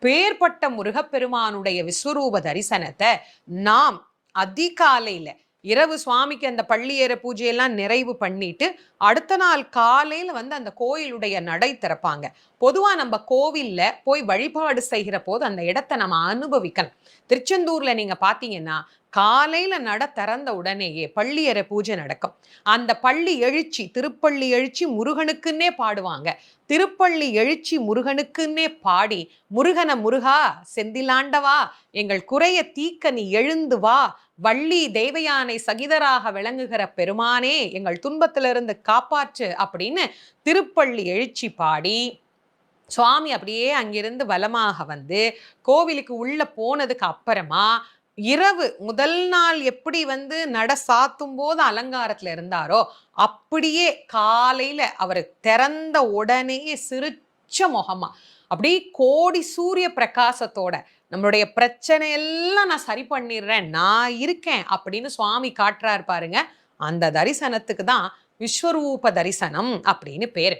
பேர்பட்ட முருகப்பெருமானுடைய விஸ்வரூப தரிசனத்தை நாம் அதிகாலையில இரவு சுவாமிக்கு அந்த பள்ளியேற பூஜையெல்லாம் நிறைவு பண்ணிட்டு அடுத்த நாள் காலையில அந்த கோயிலுடைய நடை திறப்பாங்க. பொதுவா நம்ம கோவில்ல போய் வழிபாடு செய்கிற போது அந்த இடத்தை நம்ம அனுபவிக்கணும். திருச்செந்தூர்ல நீங்க பாத்தீங்கன்னா காலையில நட திறந்த உடனேயே பள்ளியறை பூஜை நடக்கும். அந்த பள்ளி எழுச்சி, திருப்பள்ளி எழுச்சி முருகனுக்குன்னே பாடுவாங்க. திருப்பள்ளி எழுச்சி முருகனுக்குன்னே பாடி, முருகன முருகா செந்திலாண்டவா எங்கள் குறைய தீக்க நீ எழுந்து வா, வள்ளி தேவயானை சகிதராக விளங்குகிற பெருமானே எங்கள் துன்பத்திலிருந்து காப்பாற்று அப்படின்னு திருப்பள்ளி எழுச்சி பாடி சுவாமி அப்படியே அங்கிருந்து வலமாக கோவிலுக்கு உள்ள போனதுக்கு அப்புறமா இரவு முதல் நாள் எப்படி நட சாத்தும் போது அலங்காரத்துல இருந்தாரோ அப்படியே காலையில அவர் திறந்த உடனே சிரிச்ச முகமா அப்படி கோடி சூரிய பிரகாசத்தோட நம்மளுடைய பிரச்சனை எல்லாம் நான் சரி பண்ணிடுறேன், நான் இருக்கேன் அப்படின்னு சுவாமி காட்டுறாரு பாருங்க. அந்த தரிசனத்துக்கு தான் விஸ்வரூப தரிசனம் அப்படின்னு பேரு.